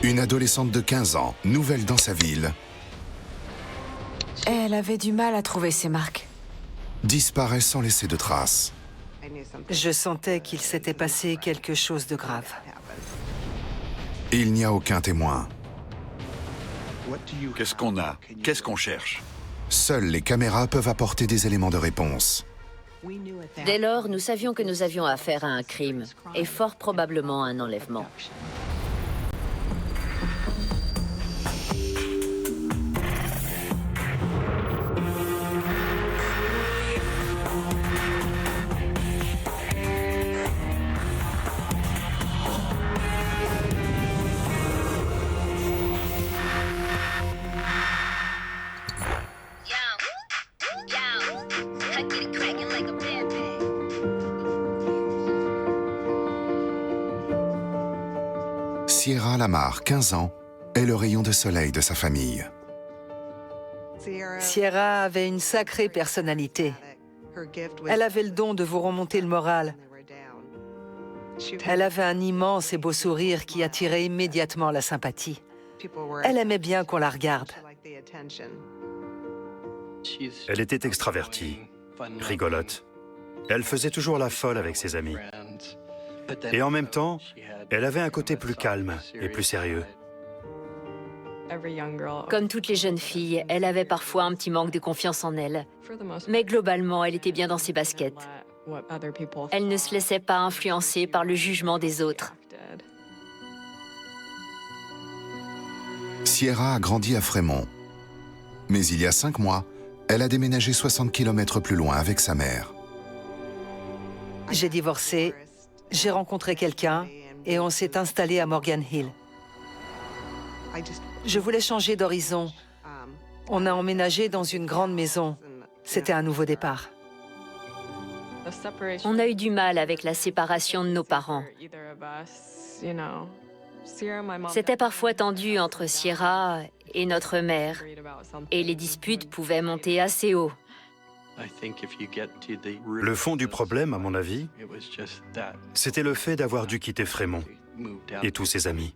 Une adolescente de 15 ans, nouvelle dans sa ville, Elle avait du mal à trouver ses marques. disparaît sans laisser de traces. Je sentais qu'il s'était passé quelque chose de grave. Il n'y a aucun témoin. Qu'est-ce qu'on a? Qu'est-ce qu'on cherche? Seules les caméras peuvent apporter des éléments de réponse. Dès lors, nous savions que nous avions affaire à un crime, et fort probablement un enlèvement. Sierra Lamar, 15 ans, est le rayon de soleil de sa famille. Sierra avait une sacrée personnalité. Elle avait le don de vous remonter le moral. Elle avait un immense et beau sourire qui attirait immédiatement la sympathie. Elle aimait bien qu'on la regarde. Elle était extravertie, rigolote. Elle faisait toujours la folle avec ses amis. Et en même temps, elle avait un côté plus calme et plus sérieux. Comme toutes les jeunes filles, elle avait parfois un petit manque de confiance en elle. Mais globalement, elle était bien dans ses baskets. Elle ne se laissait pas influencer par le jugement des autres. Sierra a grandi à Fremont. Mais il y a 5 mois, elle a déménagé 60 km plus loin avec sa mère. J'ai divorcé, j'ai rencontré quelqu'un et on s'est installé à Morgan Hill. Je voulais changer d'horizon. On a emménagé dans une grande maison. C'était un nouveau départ. On a eu du mal avec la séparation de nos parents. C'était parfois tendu entre Sierra et notre mère, et les disputes pouvaient monter assez haut. Le fond du problème, à mon avis, c'était le fait d'avoir dû quitter Fremont et tous ses amis.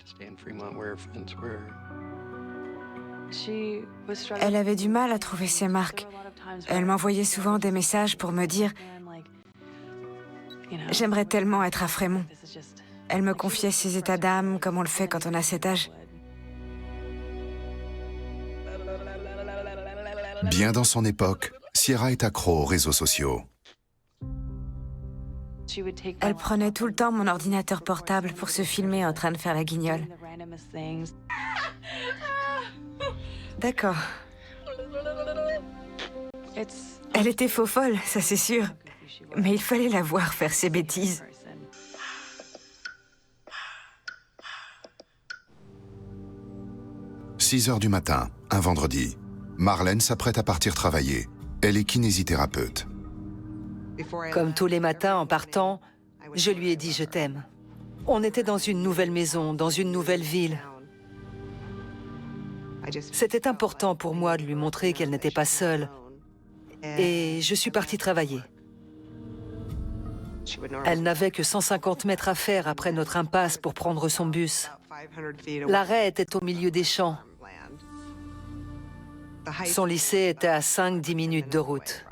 Elle avait du mal à trouver ses marques. Elle m'envoyait souvent des messages pour me dire « J'aimerais tellement être à Fremont ». Elle me confiait ses états d'âme comme on le fait quand on a cet âge. Bien dans son époque, Sierra est accro aux réseaux sociaux. Elle prenait tout le temps mon ordinateur portable pour se filmer en train de faire la guignole. D'accord. Elle était faux folle, ça c'est sûr. Mais il fallait la voir faire ses bêtises. « 6 heures du matin, un vendredi. Marlène s'apprête à partir travailler. Elle est kinésithérapeute. Comme tous les matins en partant, je lui ai dit « je t'aime ». On était dans une nouvelle maison, dans une nouvelle ville. C'était important pour moi de lui montrer qu'elle n'était pas seule. Et je suis partie travailler. Elle n'avait que 150 mètres à faire après notre impasse pour prendre son bus. L'arrêt était au milieu des champs. Son lycée était à 5-10 minutes de route.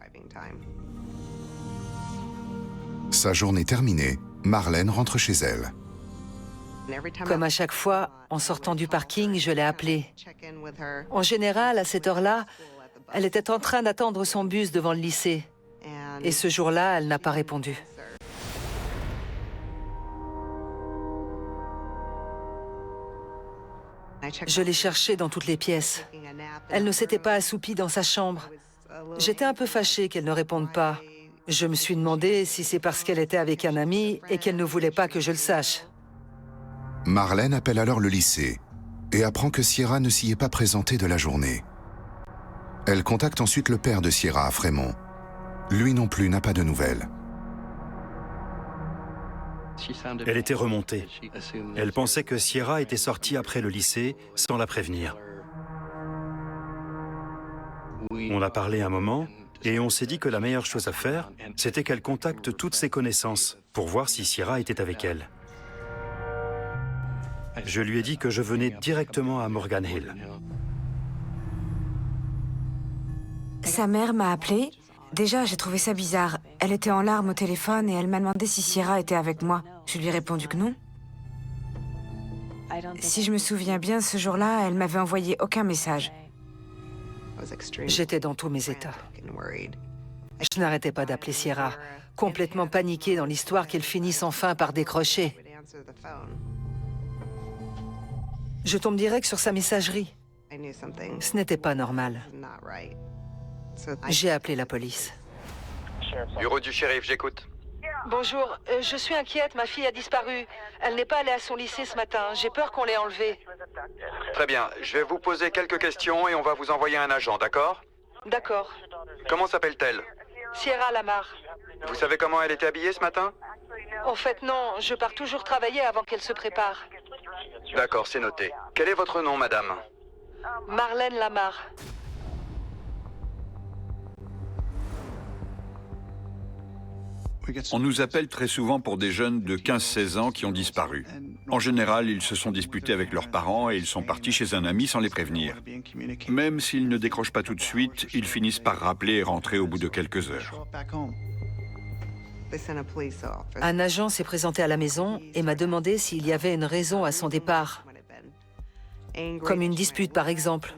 Sa journée terminée, Marlène rentre chez elle. Comme à chaque fois, en sortant du parking, je l'ai appelée. En général, à cette heure-là, elle était en train d'attendre son bus devant le lycée. Et ce jour-là, elle n'a pas répondu. Je l'ai cherchée dans toutes les pièces. Elle ne s'était pas assoupie dans sa chambre. J'étais un peu fâchée qu'elle ne réponde pas. Je me suis demandé si c'est parce qu'elle était avec un ami et qu'elle ne voulait pas que je le sache. Marlène appelle alors le lycée et apprend que Sierra ne s'y est pas présentée de la journée. Elle contacte ensuite le père de Sierra à Fremont. Lui non plus n'a pas de nouvelles. Elle était remontée. Elle pensait que Sierra était sortie après le lycée sans la prévenir. On a parlé un moment et on s'est dit que la meilleure chose à faire, c'était qu'elle contacte toutes ses connaissances pour voir si Sierra était avec elle. Je lui ai dit que je venais directement à Morgan Hill. Sa mère m'a appelée. Déjà, j'ai trouvé ça bizarre. Elle était en larmes au téléphone et elle m'a demandé si Sierra était avec moi. Je lui ai répondu que non. Si je me souviens bien, ce jour-là, elle m'avait envoyé aucun message. J'étais dans tous mes états. Je n'arrêtais pas d'appeler Sierra, complètement paniquée dans l'histoire qu'elle finisse enfin par décrocher. Je tombe direct sur sa messagerie. Ce n'était pas normal. J'ai appelé la police. Bureau du shérif, j'écoute. Bonjour, je suis inquiète, ma fille a disparu. Elle n'est pas allée à son lycée ce matin. J'ai peur qu'on l'ait enlevée. Très bien, je vais vous poser quelques questions et on va vous envoyer un agent, d'accord? D'accord. Comment s'appelle-t-elle? Sierra Lamar. Vous savez comment elle était habillée ce matin? En fait, non, je pars toujours travailler avant qu'elle se prépare. D'accord, c'est noté. Quel est votre nom, madame? Marlène Lamar. On nous appelle très souvent pour des jeunes de 15-16 ans qui ont disparu. En général, ils se sont disputés avec leurs parents et ils sont partis chez un ami sans les prévenir. Même s'ils ne décrochent pas tout de suite, ils finissent par rappeler et rentrer au bout de quelques heures. Un agent s'est présenté à la maison et m'a demandé s'il y avait une raison à son départ. Comme une dispute, par exemple.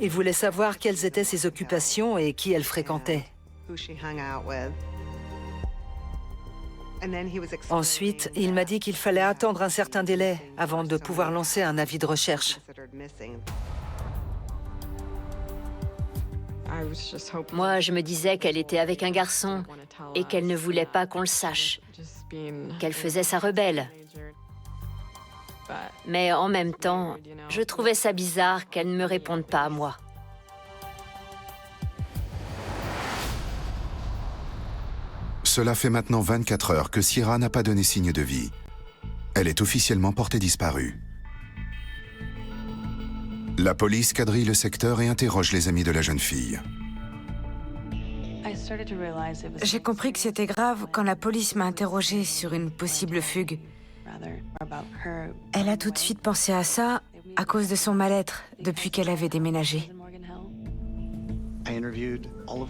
Il voulait savoir quelles étaient ses occupations et qui elle fréquentait. Ensuite, il m'a dit qu'il fallait attendre un certain délai avant de pouvoir lancer un avis de recherche. Moi, je me disais qu'elle était avec un garçon et qu'elle ne voulait pas qu'on le sache, qu'elle faisait sa rebelle. Mais en même temps, je trouvais ça bizarre qu'elle ne me réponde pas à moi. Cela fait maintenant 24 heures que Sierra n'a pas donné signe de vie. Elle est officiellement portée disparue. La police quadrille le secteur et interroge les amis de la jeune fille. J'ai compris que c'était grave quand la police m'a interrogée sur une possible fugue. Elle a tout de suite pensé à ça à cause de son mal-être depuis qu'elle avait déménagé.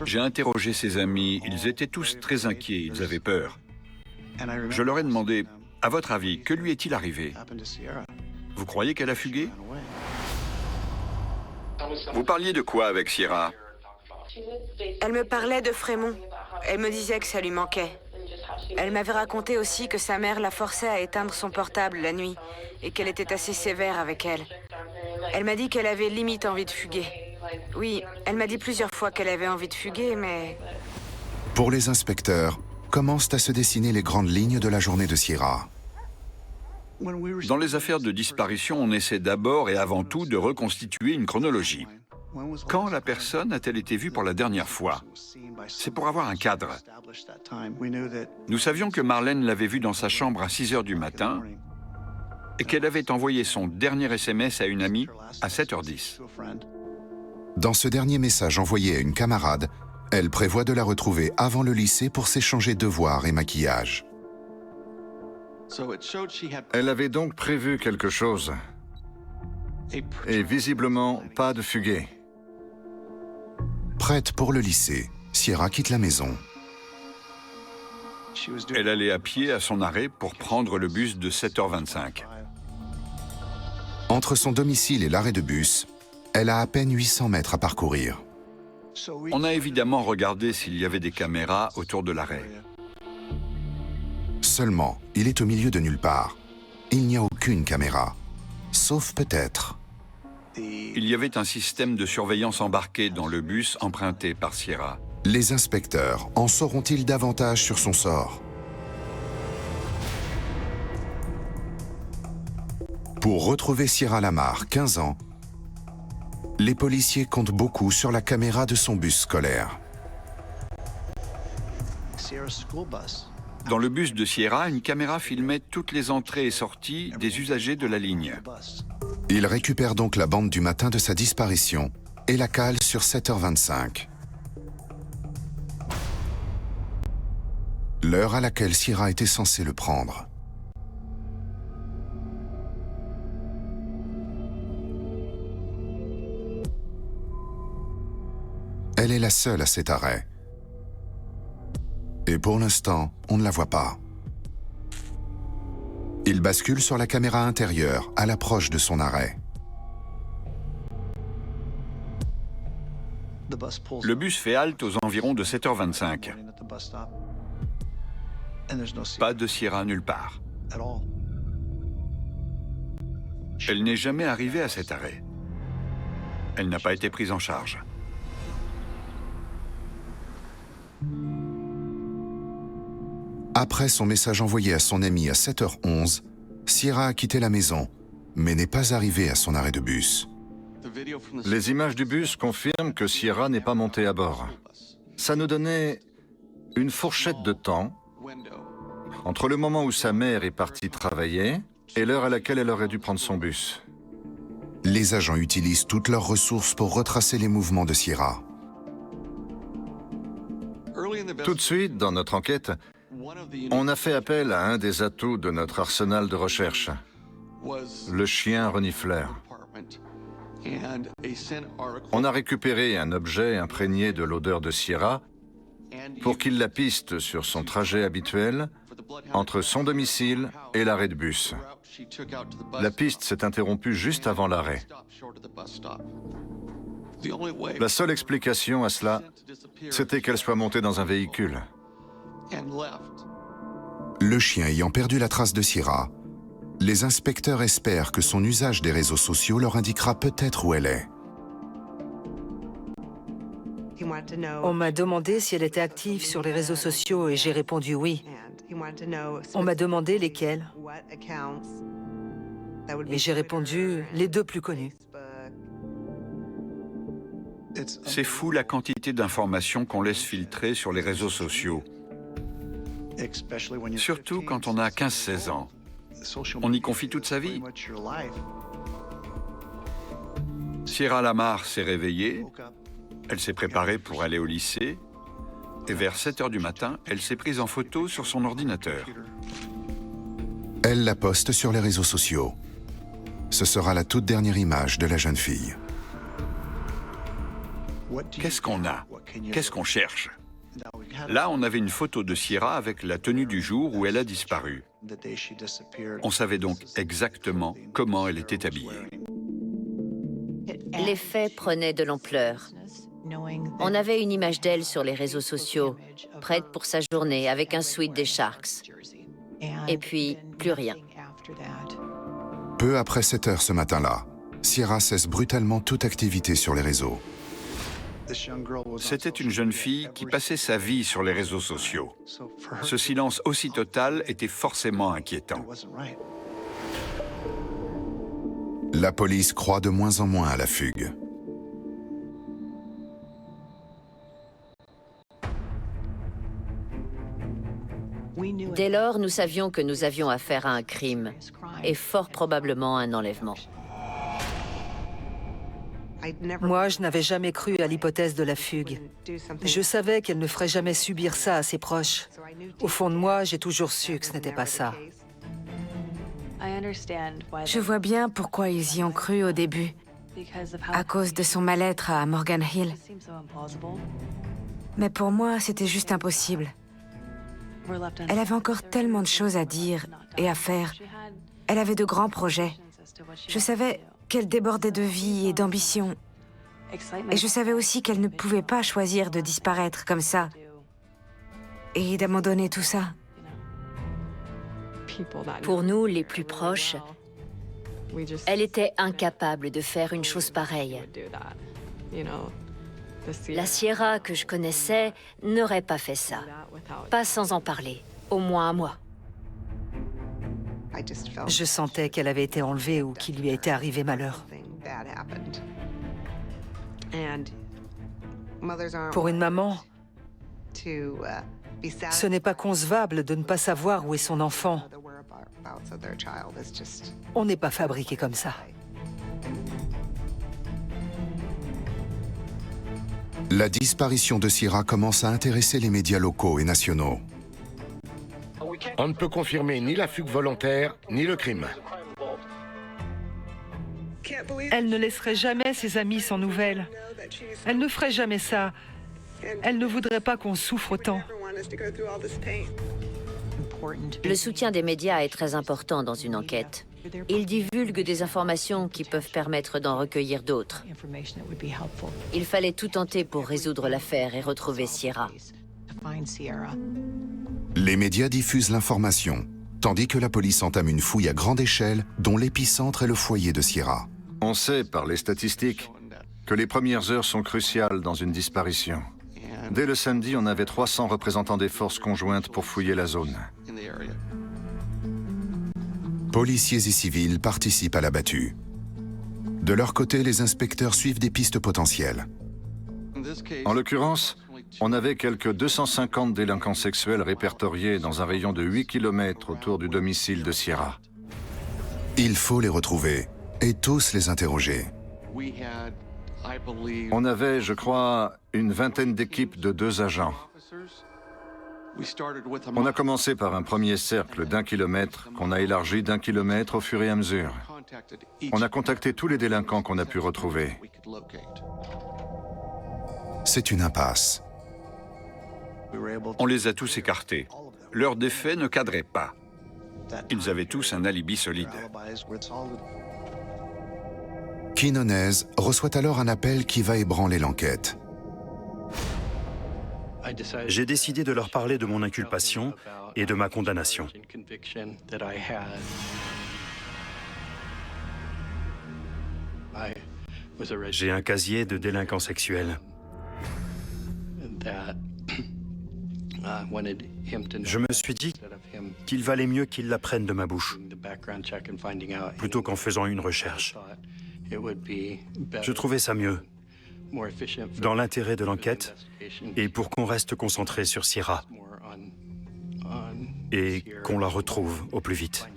J'ai interrogé ses amis, ils étaient tous très inquiets, ils avaient peur. Je leur ai demandé, à votre avis, que lui est-il arrivé? Vous croyez qu'elle a fugué? Vous parliez de quoi avec Sierra? Elle me parlait de Frémont. Elle me disait que ça lui manquait. Elle m'avait raconté aussi que sa mère la forçait à éteindre son portable la nuit et qu'elle était assez sévère avec elle. Elle m'a dit qu'elle avait limite envie de fuguer. Oui, elle m'a dit plusieurs fois qu'elle avait envie de fuguer, mais... Pour les inspecteurs, commencent à se dessiner les grandes lignes de la journée de Sierra. Dans les affaires de disparition, on essaie d'abord et avant tout de reconstituer une chronologie. Quand la personne a-t-elle été vue pour la dernière fois? C'est pour avoir un cadre. Nous savions que Marlène l'avait vue dans sa chambre à 6 heures du matin et qu'elle avait envoyé son dernier SMS à une amie à 7h10. Dans ce dernier message envoyé à une camarade, elle prévoit de la retrouver avant le lycée pour s'échanger devoirs et maquillage. Elle avait donc prévu quelque chose. Et visiblement, pas de fuguer. Prête pour le lycée, Sierra quitte la maison. Elle allait à pied à son arrêt pour prendre le bus de 7h25. Entre son domicile et l'arrêt de bus, elle a à peine 800 mètres à parcourir. On a évidemment regardé s'il y avait des caméras autour de l'arrêt. Seulement, il est au milieu de nulle part. Il n'y a aucune caméra, sauf peut-être. Il y avait un système de surveillance embarqué dans le bus emprunté par Sierra. Les inspecteurs en sauront-ils davantage sur son sort? Pour retrouver Sierra Lamar, 15 ans, les policiers comptent beaucoup sur la caméra de son bus scolaire. Dans le bus de Sierra, une caméra filmait toutes les entrées et sorties des usagers de la ligne. Il récupère donc la bande du matin de sa disparition et la cale sur 7h25. L'heure à laquelle Sierra était censée le prendre. Elle est la seule à cet arrêt. Et pour l'instant, on ne la voit pas. Il bascule sur la caméra intérieure à l'approche de son arrêt. Le bus fait halte aux environs de 7h25. Pas de Sierra nulle part. Elle n'est jamais arrivée à cet arrêt. Elle n'a pas été prise en charge. Après son message envoyé à son ami à 7h11, Sierra a quitté la maison, mais n'est pas arrivée à son arrêt de bus. Les images du bus confirment que Sierra n'est pas montée à bord. Ça nous donnait une fourchette de temps entre le moment où sa mère est partie travailler et l'heure à laquelle elle aurait dû prendre son bus. Les agents utilisent toutes leurs ressources pour retracer les mouvements de Sierra. Tout de suite, dans notre enquête, on a fait appel à un des atouts de notre arsenal de recherche, le chien renifleur. On a récupéré un objet imprégné de l'odeur de Sierra pour qu'il la piste sur son trajet habituel entre son domicile et l'arrêt de bus. La piste s'est interrompue juste avant l'arrêt. La seule explication à cela, c'était qu'elle soit montée dans un véhicule. Le chien ayant perdu la trace de Sierra, les inspecteurs espèrent que son usage des réseaux sociaux leur indiquera peut-être où elle est. On m'a demandé si elle était active sur les réseaux sociaux et j'ai répondu oui. On m'a demandé lesquels. Et j'ai répondu les deux plus connus. C'est fou la quantité d'informations qu'on laisse filtrer sur les réseaux sociaux. Surtout quand on a 15-16 ans. On y confie toute sa vie. Sierra Lamar s'est réveillée, elle s'est préparée pour aller au lycée, et vers 7h du matin, elle s'est prise en photo sur son ordinateur. Elle la poste sur les réseaux sociaux. Ce sera la toute dernière image de la jeune fille. Qu'est-ce qu'on a? Qu'est-ce qu'on cherche? Là, on avait une photo de Sierra avec la tenue du jour où elle a disparu. On savait donc exactement comment elle était habillée. Les faits prenaient de l'ampleur. On avait une image d'elle sur les réseaux sociaux, prête pour sa journée avec un sweat des Sharks. Et puis, plus rien. Peu après 7h ce matin-là, Sierra cesse brutalement toute activité sur les réseaux. C'était une jeune fille qui passait sa vie sur les réseaux sociaux. Ce silence aussi total était forcément inquiétant. La police croit de moins en moins à la fugue. Dès lors, nous savions que nous avions affaire à un crime, et fort probablement un enlèvement. Moi, je n'avais jamais cru à l'hypothèse de la fugue. Je savais qu'elle ne ferait jamais subir ça à ses proches. Au fond de moi, j'ai toujours su que ce n'était pas ça. Je vois bien pourquoi ils y ont cru au début, à cause de son mal-être à Morgan Hill. Mais pour moi, c'était juste impossible. Elle avait encore tellement de choses à dire et à faire. Elle avait de grands projets. Je savais qu'elle débordait de vie et d'ambition. Et je savais aussi qu'elle ne pouvait pas choisir de disparaître comme ça et d'abandonner tout ça. Pour nous, les plus proches, elle était incapable de faire une chose pareille. La Sierra que je connaissais n'aurait pas fait ça. Pas sans en parler, au moins à moi. Je sentais qu'elle avait été enlevée ou qu'il lui était arrivé malheur. Pour une maman, ce n'est pas concevable de ne pas savoir où est son enfant. On n'est pas fabriqué comme ça. La disparition de Sierra commence à intéresser les médias locaux et nationaux. On ne peut confirmer ni la fugue volontaire, ni le crime. Elle ne laisserait jamais ses amis sans nouvelles. Elle ne ferait jamais ça. Elle ne voudrait pas qu'on souffre autant. Le soutien des médias est très important dans une enquête. Ils divulguent des informations qui peuvent permettre d'en recueillir d'autres. Il fallait tout tenter pour résoudre l'affaire et retrouver Sierra. Les médias diffusent l'information, tandis que la police entame une fouille à grande échelle dont l'épicentre est le foyer de Sierra. On sait par les statistiques que les premières heures sont cruciales dans une disparition. Dès le samedi, on avait 300 représentants des forces conjointes pour fouiller la zone. Policiers et civils participent à la battue. De leur côté, les inspecteurs suivent des pistes potentielles. En l'occurrence, on avait quelques 250 délinquants sexuels répertoriés dans un rayon de 8 km autour du domicile de Sierra. Il faut les retrouver et tous les interroger. On avait, je crois, une vingtaine d'équipes de 2 agents. On a commencé par un premier cercle d'1 kilomètre qu'on a élargi d'1 kilomètre au fur et à mesure. On a contacté tous les délinquants qu'on a pu retrouver. C'est une impasse. On les a tous écartés. Leurs défaits ne cadraient pas. Ils avaient tous un alibi solide. Quinonez reçoit alors un appel qui va ébranler l'enquête. J'ai décidé de leur parler de mon inculpation et de ma condamnation. J'ai un casier de délinquants sexuels. Je me suis dit qu'il valait mieux qu'ils l'apprennent de ma bouche, plutôt qu'en faisant une recherche. Je trouvais ça mieux, dans l'intérêt de l'enquête, et pour qu'on reste concentré sur Sierra, et qu'on la retrouve au plus vite.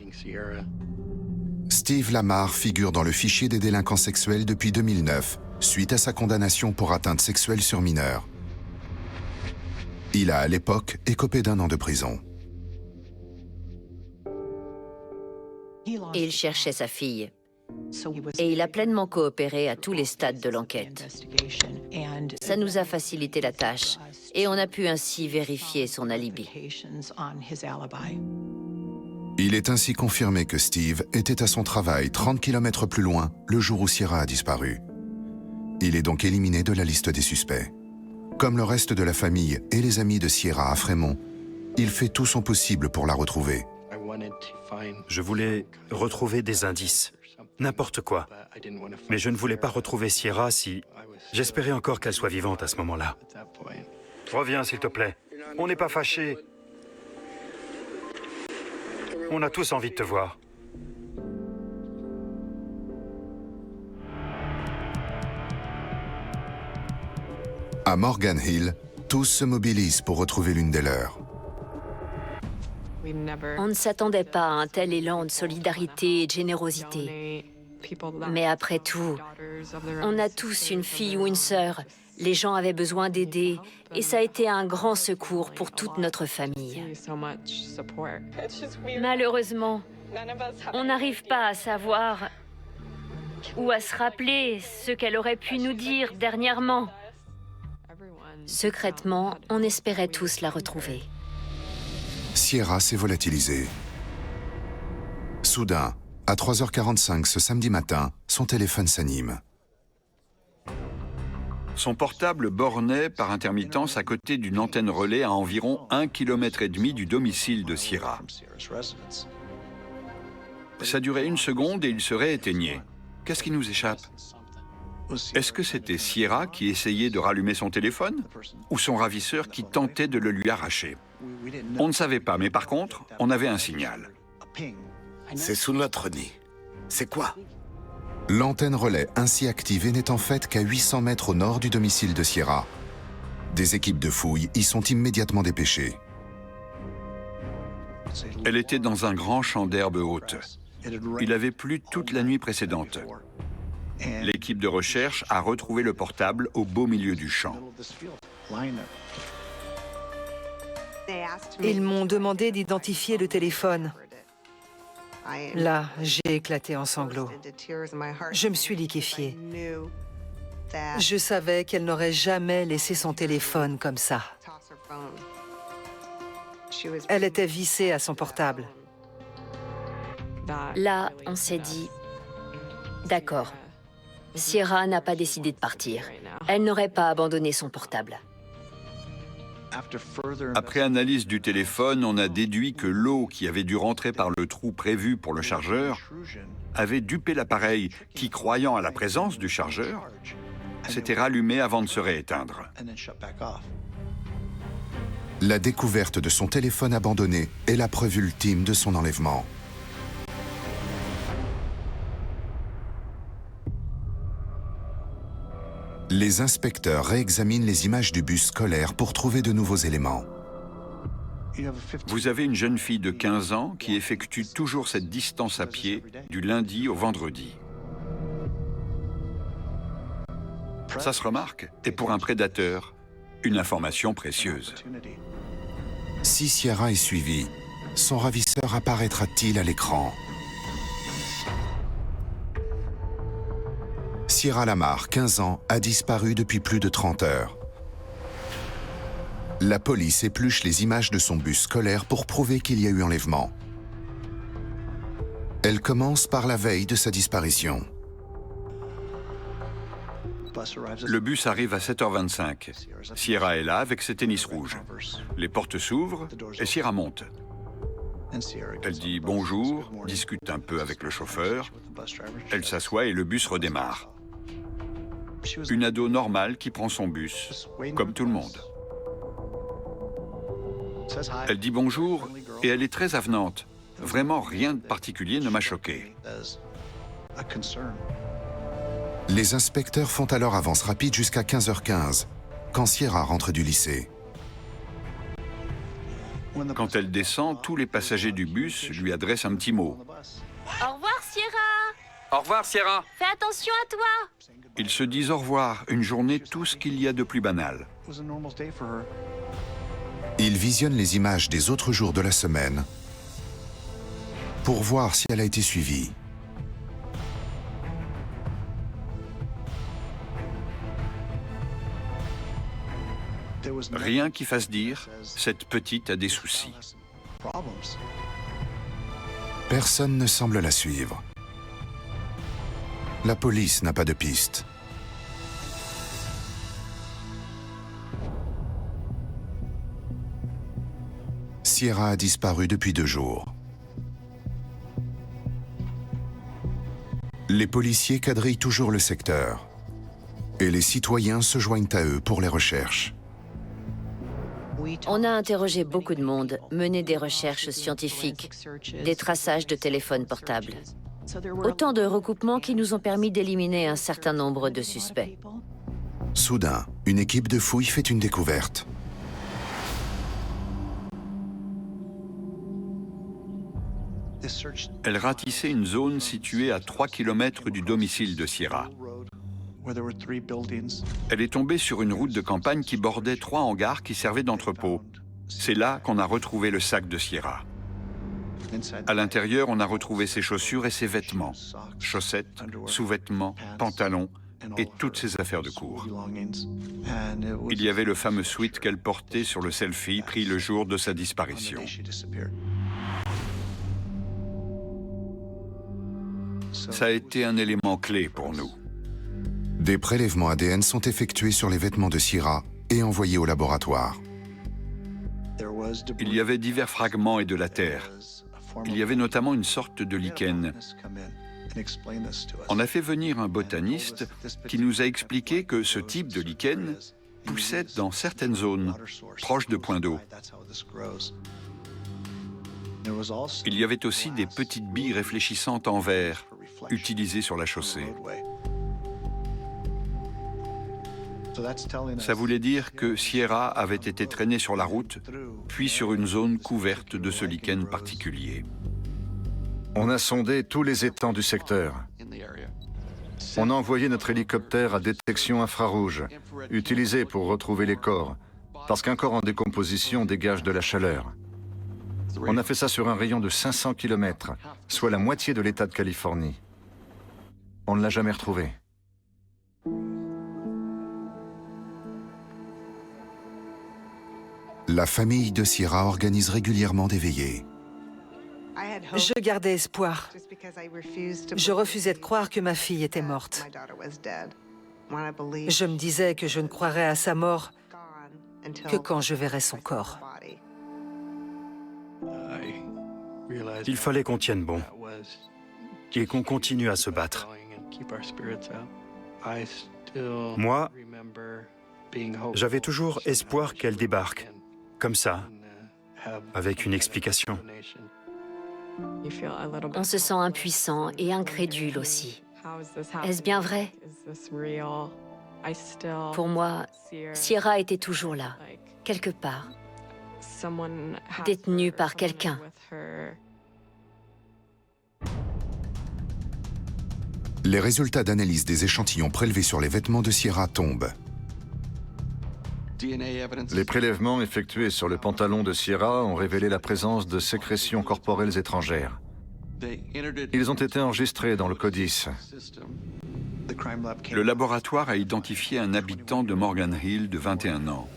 Steve Lamar figure dans le fichier des délinquants sexuels depuis 2009, suite à sa condamnation pour atteinte sexuelle sur mineurs. Il a à l'époque écopé d'1 an de prison. Et il cherchait sa fille. Et il a pleinement coopéré à tous les stades de l'enquête. Ça nous a facilité la tâche et on a pu ainsi vérifier son alibi. Il est ainsi confirmé que Steve était à son travail 30 km plus loin le jour où Sierra a disparu. Il est donc éliminé de la liste des suspects. Comme le reste de la famille et les amis de Sierra à Fremont, il fait tout son possible pour la retrouver. Je voulais retrouver des indices, n'importe quoi. Mais je ne voulais pas retrouver Sierra si... J'espérais encore qu'elle soit vivante à ce moment-là. Reviens, s'il te plaît. On n'est pas fâchés. On a tous envie de te voir. À Morgan Hill, tous se mobilisent pour retrouver l'une des leurs. On ne s'attendait pas à un tel élan de solidarité et de générosité. Mais après tout, on a tous une fille ou une sœur. Les gens avaient besoin d'aider et ça a été un grand secours pour toute notre famille. Malheureusement, on n'arrive pas à savoir ou à se rappeler ce qu'elle aurait pu nous dire dernièrement. Secrètement, on espérait tous la retrouver. Sierra s'est volatilisée. Soudain, à 3h45 ce samedi matin, son téléphone s'anime. Son portable bornait par intermittence à côté d'une antenne relais à environ 1,5 km du domicile de Sierra. Ça durait 1 seconde et il se rééteignait. Qu'est-ce qui nous échappe? Est-ce que c'était Sierra qui essayait de rallumer son téléphone ou son ravisseur qui tentait de le lui arracher? On ne savait pas, mais par contre, on avait un signal. C'est sous notre nez. C'est quoi? L'antenne relais ainsi activée n'est en fait qu'à 800 mètres au nord du domicile de Sierra. Des équipes de fouilles y sont immédiatement dépêchées. Elle était dans un grand champ d'herbe haute. Il avait plu toute la nuit précédente. L'équipe de recherche a retrouvé le portable au beau milieu du champ. Ils m'ont demandé d'identifier le téléphone. Là, j'ai éclaté en sanglots. Je me suis liquéfiée. Je savais qu'elle n'aurait jamais laissé son téléphone comme ça. Elle était vissée à son portable. Là, on s'est dit, d'accord, Sierra n'a pas décidé de partir. Elle n'aurait pas abandonné son portable. Après analyse du téléphone, on a déduit que l'eau qui avait dû rentrer par le trou prévu pour le chargeur avait dupé l'appareil qui, croyant à la présence du chargeur, s'était rallumé avant de se rééteindre. La découverte de son téléphone abandonné est la preuve ultime de son enlèvement. Les inspecteurs réexaminent les images du bus scolaire pour trouver de nouveaux éléments. Vous avez une jeune fille de 15 ans qui effectue toujours cette distance à pied du lundi au vendredi. Ça se remarque, et pour un prédateur, une information précieuse. Si Sierra est suivie, son ravisseur apparaîtra-t-il à l'écran? Sierra Lamar, 15 ans, a disparu depuis plus de 30 heures. La police épluche les images de son bus scolaire pour prouver qu'il y a eu enlèvement. Elle commence par la veille de sa disparition. Le bus arrive à 7h25. Sierra est là avec ses tennis rouges. Les portes s'ouvrent et Sierra monte. Elle dit bonjour, discute un peu avec le chauffeur. Elle s'assoit et le bus redémarre. Une ado normale qui prend son bus, comme tout le monde. Elle dit bonjour et elle est très avenante. Vraiment rien de particulier ne m'a choqué. Les inspecteurs font alors avance rapide jusqu'à 15h15, quand Sierra rentre du lycée. Quand elle descend, tous les passagers du bus lui adressent un petit mot. Au revoir, Sierra! Au revoir, Sierra. Fais attention à toi! Ils se disent au revoir, une journée tout ce qu'il y a de plus banal. Ils visionnent les images des autres jours de la semaine pour voir si elle a été suivie. Rien qui fasse dire « cette petite a des soucis ». Personne ne semble la suivre. La police n'a pas de piste. Sierra a disparu depuis 2 jours. Les policiers quadrillent toujours le secteur. Et les citoyens se joignent à eux pour les recherches. On a interrogé beaucoup de monde, mené des recherches scientifiques, des traçages de téléphones portables. Autant de recoupements qui nous ont permis d'éliminer un certain nombre de suspects. Soudain, une équipe de fouilles fait une découverte. Elle ratissait une zone située à 3 km du domicile de Sierra. Elle est tombée sur une route de campagne qui bordait 3 hangars qui servaient d'entrepôt. C'est là qu'on a retrouvé le sac de Sierra. À l'intérieur, on a retrouvé ses chaussures et ses vêtements, chaussettes, sous-vêtements, pantalons et toutes ses affaires de cour. Il y avait le fameux sweat qu'elle portait sur le selfie pris le jour de sa disparition. Ça a été un élément clé pour nous. Des prélèvements ADN sont effectués sur les vêtements de Sierra et envoyés au laboratoire. Il y avait divers fragments et de la terre. Il y avait notamment une sorte de lichen. On a fait venir un botaniste qui nous a expliqué que ce type de lichen poussait dans certaines zones, proches de points d'eau. Il y avait aussi des petites billes réfléchissantes en verre, utilisées sur la chaussée. Ça voulait dire que Sierra avait été traînée sur la route, puis sur une zone couverte de ce lichen particulier. On a sondé tous les étangs du secteur. On a envoyé notre hélicoptère à détection infrarouge, utilisé pour retrouver les corps, parce qu'un corps en décomposition dégage de la chaleur. On a fait ça sur un rayon de 500 km, soit la moitié de l'État de Californie. On ne l'a jamais retrouvée. La famille de Sierra organise régulièrement des veillées. Je gardais espoir. Je refusais de croire que ma fille était morte. Je me disais que je ne croirais à sa mort que quand je verrais son corps. Il fallait qu'on tienne bon et qu'on continue à se battre. Moi, j'avais toujours espoir qu'elle débarque, comme ça, avec une explication. On se sent impuissant et incrédule aussi. Est-ce bien vrai? Pour moi, Sierra était toujours là, quelque part, détenue par quelqu'un. Les résultats d'analyse des échantillons prélevés sur les vêtements de Sierra tombent. Les prélèvements effectués sur le pantalon de Sierra ont révélé la présence de sécrétions corporelles étrangères. Ils ont été enregistrés dans le CODIS. Le laboratoire a identifié un habitant de Morgan Hill de 21 ans.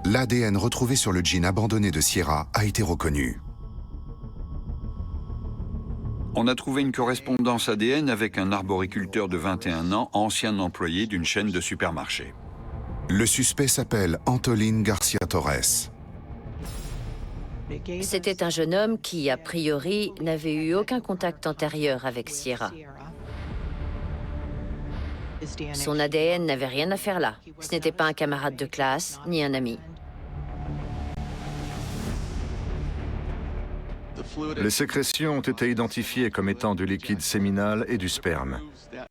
L'ADN retrouvé sur le jean abandonné de Sierra a été reconnu. On a trouvé une correspondance ADN avec un arboriculteur de 21 ans, ancien employé d'une chaîne de supermarchés. Le suspect s'appelle Antolín García Torres. C'était un jeune homme qui, a priori, n'avait eu aucun contact antérieur avec Sierra. Son ADN n'avait rien à faire là. Ce n'était pas un camarade de classe, ni un ami. Les sécrétions ont été identifiées comme étant du liquide séminal et du sperme,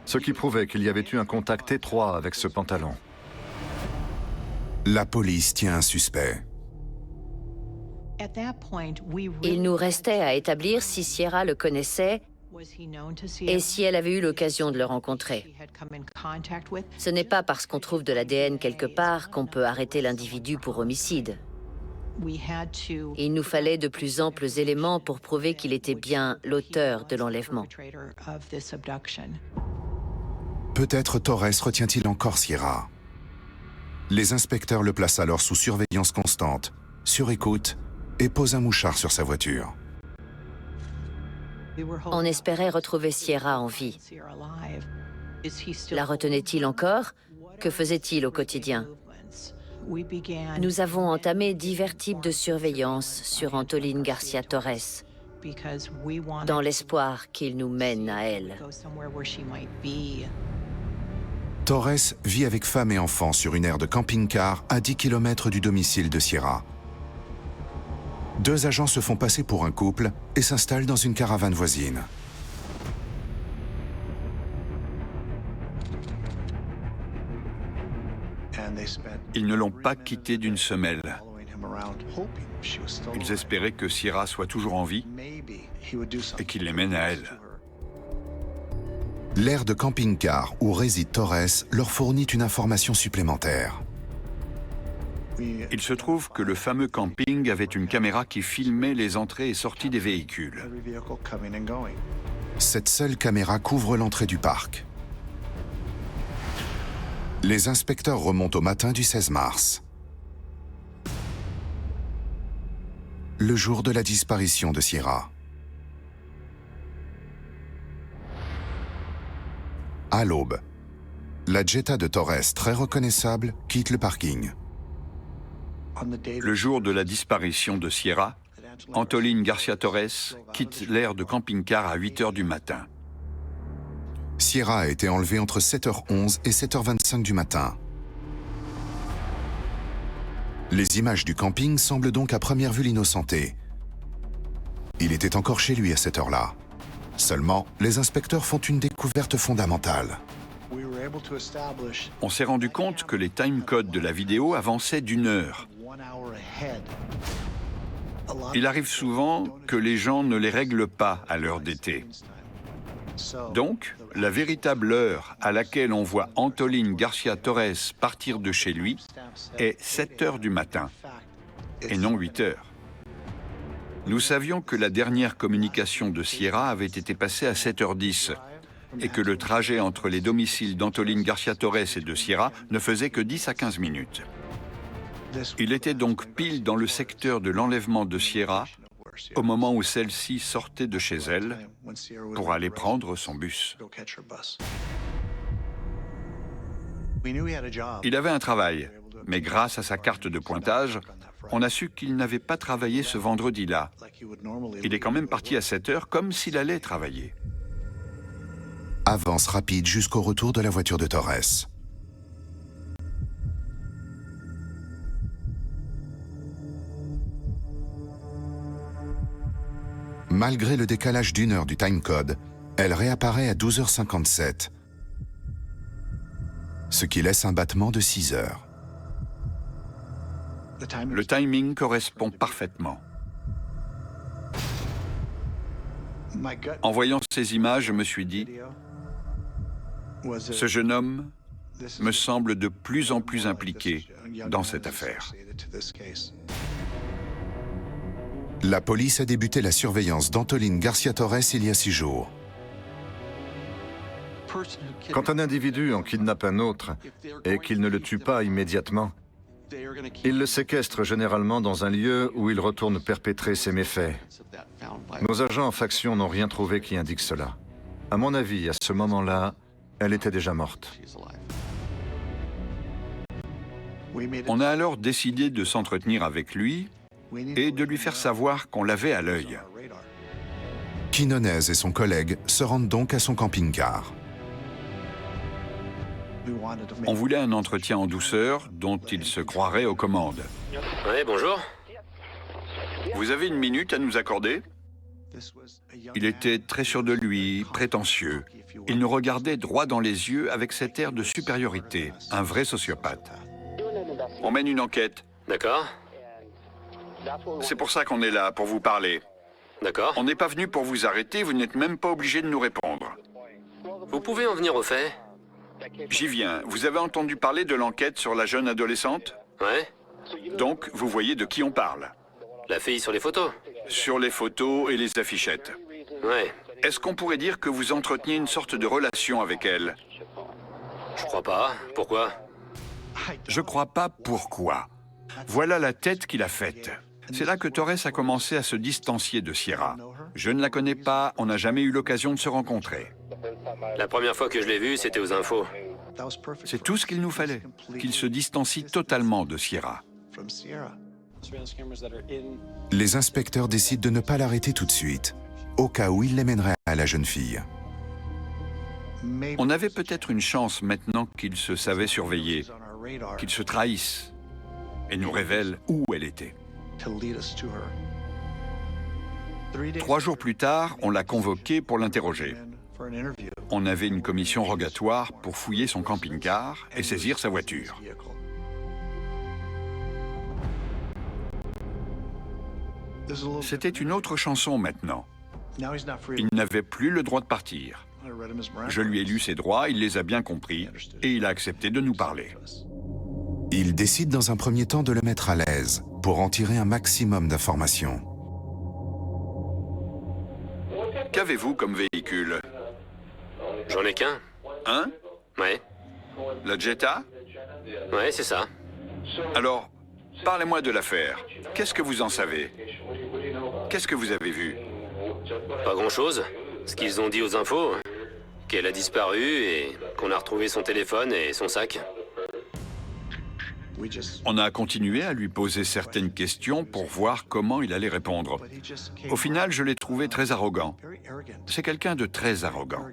ce qui prouvait qu'il y avait eu un contact étroit avec ce pantalon. La police tient un suspect. Il nous restait à établir si Sierra le connaissait et si elle avait eu l'occasion de le rencontrer. Ce n'est pas parce qu'on trouve de l'ADN quelque part qu'on peut arrêter l'individu pour homicide. Il nous fallait de plus amples éléments pour prouver qu'il était bien l'auteur de l'enlèvement. Peut-être Torres retient-il encore Sierra. Les inspecteurs le placent alors sous surveillance constante, sur écoute, et posent un mouchard sur sa voiture. On espérait retrouver Sierra en vie. La retenait-il encore? Que faisait-il au quotidien? Nous avons entamé divers types de surveillance sur Antolín García Torres, dans l'espoir qu'il nous mène à elle. Torres vit avec femme et enfants sur une aire de camping-car à 10 km du domicile de Sierra. Deux agents se font passer pour un couple et s'installent dans une caravane voisine. Ils ne l'ont pas quitté d'une semelle. Ils espéraient que Sierra soit toujours en vie et qu'il les mène à elle. L'aire de camping-car où réside Torres leur fournit une information supplémentaire. Il se trouve que le fameux camping avait une caméra qui filmait les entrées et sorties des véhicules. Cette seule caméra couvre l'entrée du parc. Les inspecteurs remontent au matin du 16 mars. Le jour de la disparition de Sierra. À l'aube, la Jetta de Torres, très reconnaissable, quitte le parking. Le jour de la disparition de Sierra, Antolín García Torres quitte l'aire de camping-car à 8 h du matin. Sierra a été enlevée entre 7h11 et 7h25 du matin. Les images du camping semblent donc à première vue l'innocenter. Il était encore chez lui à cette heure-là. Seulement, les inspecteurs font une découverte fondamentale. On s'est rendu compte que les timecodes de la vidéo avançaient d'1 heure. Il arrive souvent que les gens ne les règlent pas à l'heure d'été. Donc, la véritable heure à laquelle on voit Antolín García Torres partir de chez lui est 7 heures du matin, et non 8 heures. Nous savions que la dernière communication de Sierra avait été passée à 7h10 et que le trajet entre les domiciles d'Antolín García Torres et de Sierra ne faisait que 10 à 15 minutes. Il était donc pile dans le secteur de l'enlèvement de Sierra au moment où celle-ci sortait de chez elle pour aller prendre son bus. Il avait un travail, mais grâce à sa carte de pointage, on a su qu'il n'avait pas travaillé ce vendredi-là. Il est quand même parti à 7 heures comme s'il allait travailler. Avance rapide jusqu'au retour de la voiture de Torres. Malgré le décalage d'1 heure du timecode, elle réapparaît à 12h57, ce qui laisse un battement de 6 heures. Le timing correspond parfaitement. En voyant ces images, je me suis dit, ce jeune homme me semble de plus en plus impliqué dans cette affaire. La police a débuté la surveillance d'Antolín García Torres il y a 6 jours. Quand un individu en kidnappe un autre et qu'il ne le tue pas immédiatement, il le séquestre généralement dans un lieu où il retourne perpétrer ses méfaits. Nos agents en faction n'ont rien trouvé qui indique cela. À mon avis, à ce moment-là, elle était déjà morte. On a alors décidé de s'entretenir avec lui et de lui faire savoir qu'on l'avait à l'œil. Quinones et son collègue se rendent donc à son camping-car. On voulait un entretien en douceur dont il se croirait aux commandes. Oui, bonjour. Vous avez une minute à nous accorder? Il était très sûr de lui, prétentieux. Il nous regardait droit dans les yeux avec cet air de supériorité, un vrai sociopathe. On mène une enquête. D'accord. C'est pour ça qu'on est là, pour vous parler. D'accord. On n'est pas venu pour vous arrêter, vous n'êtes même pas obligé de nous répondre. Vous pouvez en venir au fait? J'y viens. Vous avez entendu parler de l'enquête sur la jeune adolescente? Ouais. Donc, vous voyez de qui on parle. La fille sur les photos? Sur les photos et les affichettes. Ouais. Est-ce qu'on pourrait dire que vous entreteniez une sorte de relation avec elle? Je crois pas. Pourquoi? Je crois pas pourquoi. Voilà la tête qu'il a faite. C'est là que Torres a commencé à se distancier de Sierra. Je ne la connais pas, on n'a jamais eu l'occasion de se rencontrer. La première fois que je l'ai vue, c'était aux infos. C'est tout ce qu'il nous fallait, qu'il se distancie totalement de Sierra. Les inspecteurs décident de ne pas l'arrêter tout de suite, au cas où il les mènerait à la jeune fille. On avait peut-être une chance maintenant qu'il se savait surveiller, qu'il se trahisse et nous révèle où elle était. 3 jours plus tard, on l'a convoqué pour l'interroger. On avait une commission rogatoire pour fouiller son camping-car et saisir sa voiture. C'était une autre chanson maintenant. Il n'avait plus le droit de partir. Je lui ai lu ses droits, il les a bien compris et il a accepté de nous parler. Il décide dans un premier temps de le mettre à l'aise pour en tirer un maximum d'informations. Qu'avez-vous comme véhicule? J'en ai qu'un. Un? Ouais. La Jetta? Ouais, c'est ça. Alors, parlez-moi de l'affaire. Qu'est-ce que vous en savez? Qu'est-ce que vous avez vu? Pas grand-chose. Ce qu'ils ont dit aux infos, qu'elle a disparu et qu'on a retrouvé son téléphone et son sac. On a continué à lui poser certaines questions pour voir comment il allait répondre. Au final, je l'ai trouvé très arrogant. C'est quelqu'un de très arrogant.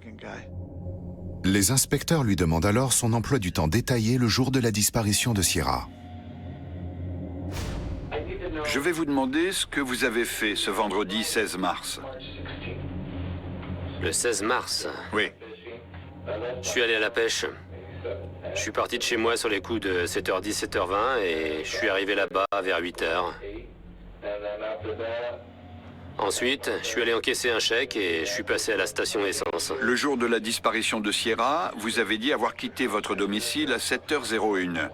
Les inspecteurs lui demandent alors son emploi du temps détaillé le jour de la disparition de Sierra. Je vais vous demander ce que vous avez fait ce vendredi 16 mars. Le 16 mars, Oui. je suis allé à la pêche. Je suis parti de chez moi sur les coups de 7h10, 7h20 et je suis arrivé là-bas vers 8h. Ensuite, je suis allé encaisser un chèque et je suis passé à la station essence. Le jour de la disparition de Sierra, vous avez dit avoir quitté votre domicile à 7h01.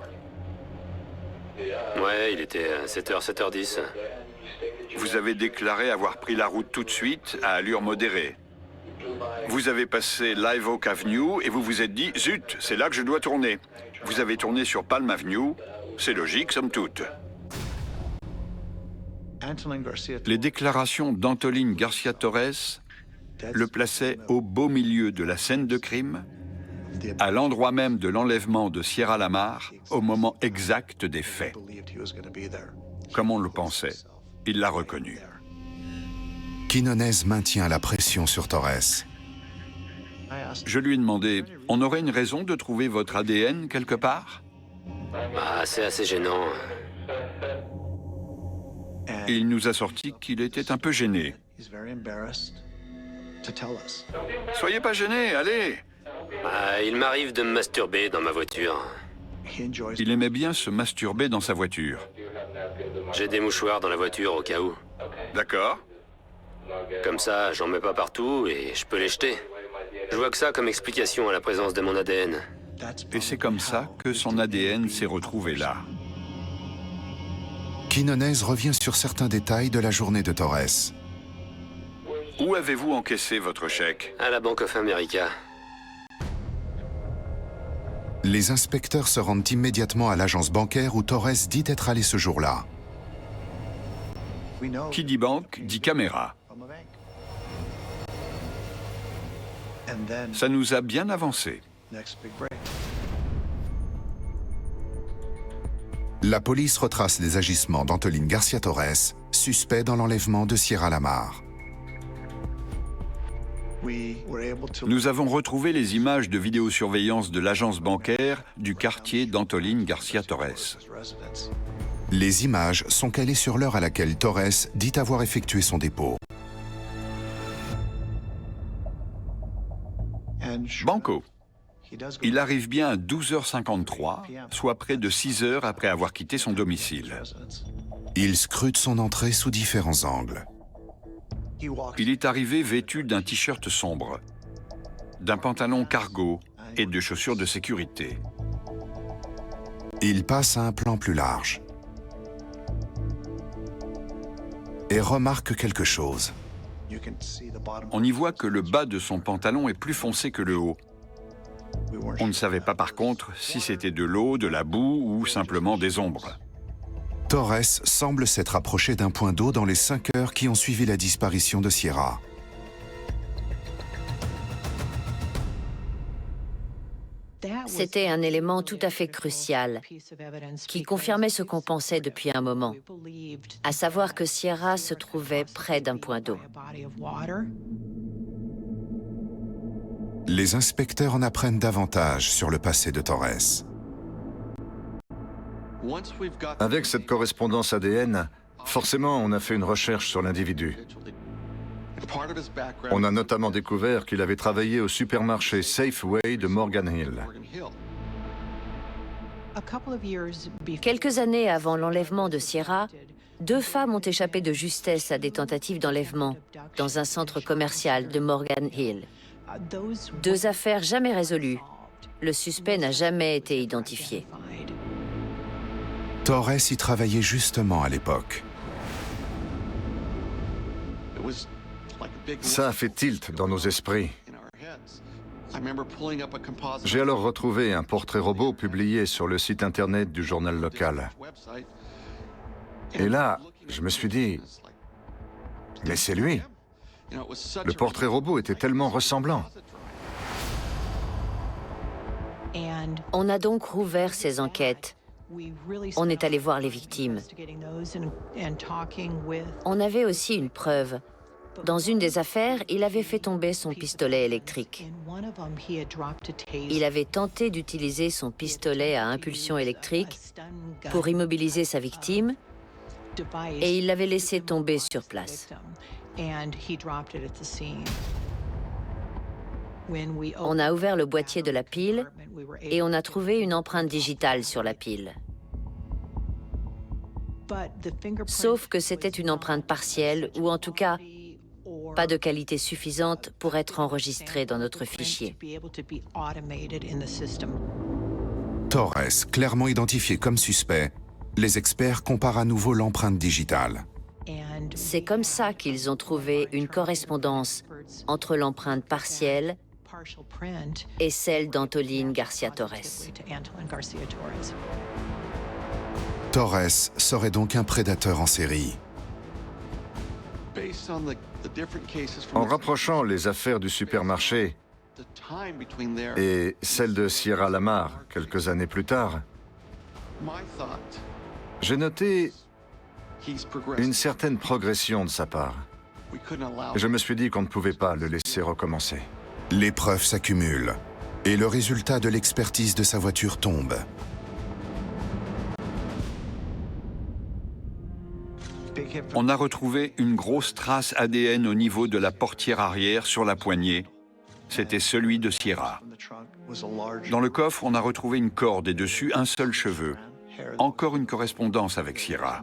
Ouais, il était 7h, 7h10. Vous avez déclaré avoir pris la route tout de suite à allure modérée. Vous avez passé Live Oak Avenue et vous vous êtes dit « Zut, c'est là que je dois tourner ». Vous avez tourné sur Palm Avenue. C'est logique, somme toute. Les déclarations d'Antolín García Torres le plaçaient au beau milieu de la scène de crime, à l'endroit même de l'enlèvement de Sierra Lamar, au moment exact des faits. Comme on le pensait, il l'a reconnu. Quinones maintient la pression sur Torres. Je lui ai demandé, on aurait une raison de trouver votre ADN quelque part? Ah, c'est assez gênant. Il nous a sorti qu'il était un peu gêné. Soyez pas gêné, allez! Ah, il m'arrive de me masturber dans ma voiture. Il aimait bien se masturber dans sa voiture. J'ai des mouchoirs dans la voiture au cas où. D'accord? Comme ça, j'en mets pas partout et je peux les jeter. Je vois que ça comme explication à la présence de mon ADN. Et c'est comme ça que son ADN s'est retrouvé là. Quinones revient sur certains détails de la journée de Torres. Où avez-vous encaissé votre chèque? À la Bank of America. Les inspecteurs se rendent immédiatement à l'agence bancaire où Torres dit être allé ce jour-là. Qui dit banque, dit caméra. Ça nous a bien avancé. La police retrace les agissements d'Antolín García Torres, suspect dans l'enlèvement de Sierra Lamar. Nous avons retrouvé les images de vidéosurveillance de l'agence bancaire du quartier d'Antolín García Torres. Les images sont calées sur l'heure à laquelle Torres dit avoir effectué son dépôt. Banco. Il arrive bien à 12h53, soit près de 6 heures après avoir quitté son domicile. Il scrute son entrée sous différents angles. Il est arrivé vêtu d'un t-shirt sombre, d'un pantalon cargo et de chaussures de sécurité. Il passe à un plan plus large et remarque quelque chose. On y voit que le bas de son pantalon est plus foncé que le haut. On ne savait pas par contre si c'était de l'eau, de la boue ou simplement des ombres. Torres semble s'être approché d'un point d'eau dans les 5 heures qui ont suivi la disparition de Sierra. C'était un élément tout à fait crucial qui confirmait ce qu'on pensait depuis un moment, à savoir que Sierra se trouvait près d'un point d'eau. Les inspecteurs en apprennent davantage sur le passé de Torres. Avec cette correspondance ADN, forcément, on a fait une recherche sur l'individu. On a notamment découvert qu'il avait travaillé au supermarché Safeway de Morgan Hill. Quelques années avant l'enlèvement de Sierra, 2 femmes ont échappé de justesse à des tentatives d'enlèvement dans un centre commercial de Morgan Hill. 2 affaires jamais résolues. Le suspect n'a jamais été identifié. Torres y travaillait justement à l'époque. Ça a fait tilt dans nos esprits. J'ai alors retrouvé un portrait robot publié sur le site internet du journal local. Et là, je me suis dit, mais c'est lui. Le portrait robot était tellement ressemblant. On a donc rouvert ces enquêtes. On est allé voir les victimes. On avait aussi une preuve. Dans une des affaires, il avait fait tomber son pistolet électrique. Il avait tenté d'utiliser son pistolet à impulsion électrique pour immobiliser sa victime et il l'avait laissé tomber sur place. On a ouvert le boîtier de la pile et on a trouvé une empreinte digitale sur la pile. Sauf que c'était une empreinte partielle, ou en tout cas, pas de qualité suffisante pour être enregistrée dans notre fichier. Torres, clairement identifié comme suspect, les experts comparent à nouveau l'empreinte digitale. C'est comme ça qu'ils ont trouvé une correspondance entre l'empreinte partielle et celle d'Antolín García Torres. Torres serait donc un prédateur en série. En rapprochant les affaires du supermarché et celle de Sierra Lamar quelques années plus tard, j'ai noté une certaine progression de sa part. Je me suis dit qu'on ne pouvait pas le laisser recommencer. Les preuves s'accumulent et le résultat de l'expertise de sa voiture tombe. On a retrouvé une grosse trace ADN au niveau de la portière arrière sur la poignée. C'était celui de Sierra. Dans le coffre, on a retrouvé une corde et dessus un seul cheveu. Encore une correspondance avec Sierra.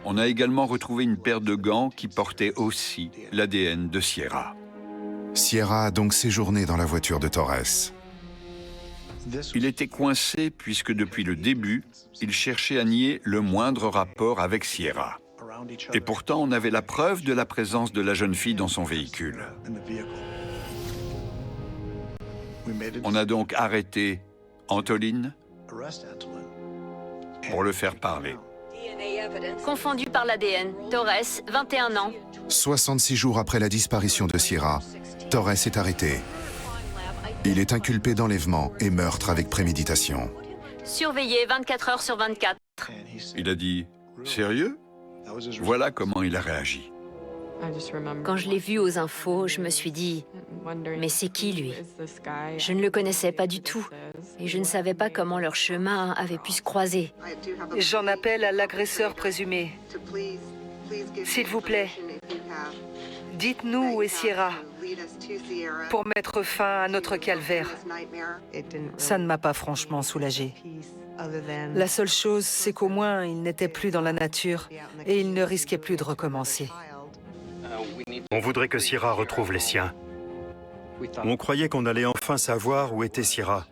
On a également retrouvé une paire de gants qui portait aussi l'ADN de Sierra. Sierra a donc séjourné dans la voiture de Torres. Il était coincé puisque depuis le début, il cherchait à nier le moindre rapport avec Sierra. Et pourtant, on avait la preuve de la présence de la jeune fille dans son véhicule. On a donc arrêté Antolín pour le faire parler. Confondu par l'ADN, Torres, 21 ans. 66 jours après la disparition de Sierra, Torres est arrêté. Il est inculpé d'enlèvement et meurtre avec préméditation. Surveillé 24 heures sur 24. Il a dit « Sérieux ?» Voilà comment il a réagi. Quand je l'ai vu aux infos, je me suis dit « Mais c'est qui lui ?» Je ne le connaissais pas du tout et je ne savais pas comment leur chemin avait pu se croiser. J'en appelle à l'agresseur présumé. S'il vous plaît, dites-nous où est Sierra pour mettre fin à notre calvaire. Ça ne m'a pas franchement soulagée. La seule chose, c'est qu'au moins, il n'était plus dans la nature et il ne risquait plus de recommencer. On voudrait que Sierra retrouve les siens. On croyait qu'on allait enfin savoir où était Sierra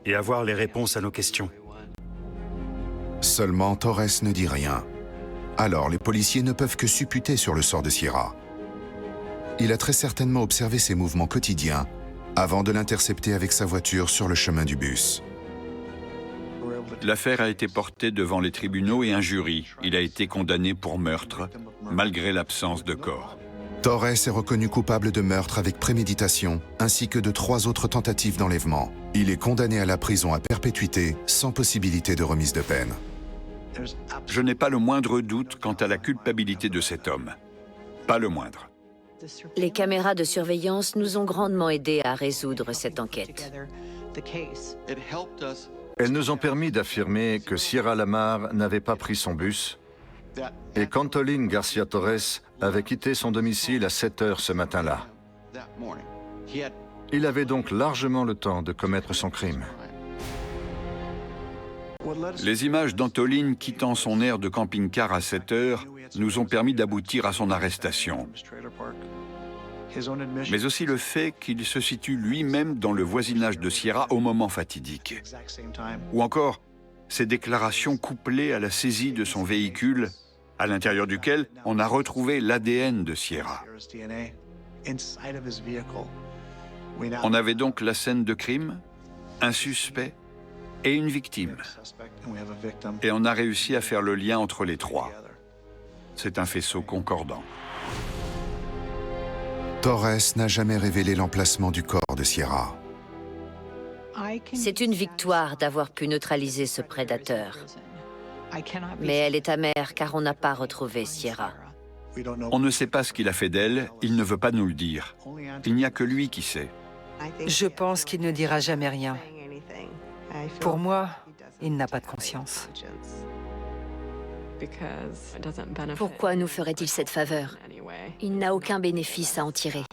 et avoir les réponses à nos questions. Seulement, Torres ne dit rien. Alors, les policiers ne peuvent que supputer sur le sort de Sierra. Il a très certainement observé ses mouvements quotidiens avant de l'intercepter avec sa voiture sur le chemin du bus. L'affaire a été portée devant les tribunaux et un jury. Il a été condamné pour meurtre, malgré l'absence de corps. Torres est reconnu coupable de meurtre avec préméditation, ainsi que de 3 autres tentatives d'enlèvement. Il est condamné à la prison à perpétuité, sans possibilité de remise de peine. Je n'ai pas le moindre doute quant à la culpabilité de cet homme. Pas le moindre. Les caméras de surveillance nous ont grandement aidés à résoudre cette enquête. Elles nous ont permis d'affirmer que Sierra Lamar n'avait pas pris son bus et qu'Antolín García Torres avait quitté son domicile à 7 heures ce matin-là. Il avait donc largement le temps de commettre son crime. Les images d'Antolín quittant son aire de camping-car à 7 heures nous ont permis d'aboutir à son arrestation. Mais aussi le fait qu'il se situe lui-même dans le voisinage de Sierra au moment fatidique. Ou encore, ses déclarations couplées à la saisie de son véhicule, à l'intérieur duquel on a retrouvé l'ADN de Sierra. On avait donc la scène de crime, un suspect et une victime. Et on a réussi à faire le lien entre les trois. C'est un faisceau concordant. Torres n'a jamais révélé l'emplacement du corps de Sierra. C'est une victoire d'avoir pu neutraliser ce prédateur. Mais elle est amère car on n'a pas retrouvé Sierra. On ne sait pas ce qu'il a fait d'elle, il ne veut pas nous le dire. Il n'y a que lui qui sait. Je pense qu'il ne dira jamais rien. Pour moi, il n'a pas de conscience. Pourquoi nous ferait-il cette faveur? Il n'a aucun bénéfice à en tirer.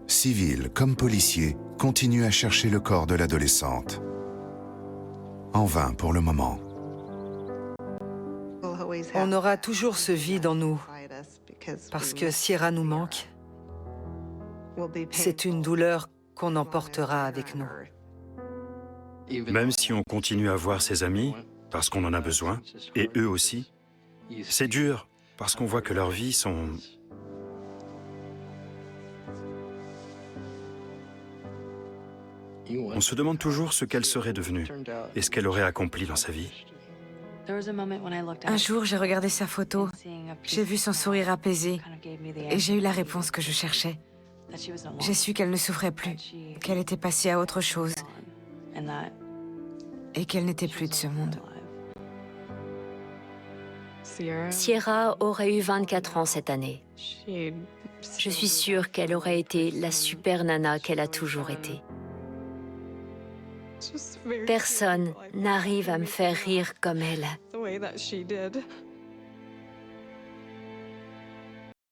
Civils comme policiers, continue à chercher le corps de l'adolescente. En vain pour le moment. On aura toujours ce vide en nous, parce que Sierra nous manque. C'est une douleur qu'on emportera avec nous. Même si on continue à voir ses amis, parce qu'on en a besoin, et eux aussi, c'est dur, parce qu'on voit que leurs vies sont... On se demande toujours ce qu'elle serait devenue et ce qu'elle aurait accompli dans sa vie. Un jour, j'ai regardé sa photo, j'ai vu son sourire apaisé et j'ai eu la réponse que je cherchais. J'ai su qu'elle ne souffrait plus, qu'elle était passée à autre chose et qu'elle n'était plus de ce monde. Sierra aurait eu 24 ans cette année. Je suis sûre qu'elle aurait été la super nana qu'elle a toujours été. Personne n'arrive à me faire rire comme elle.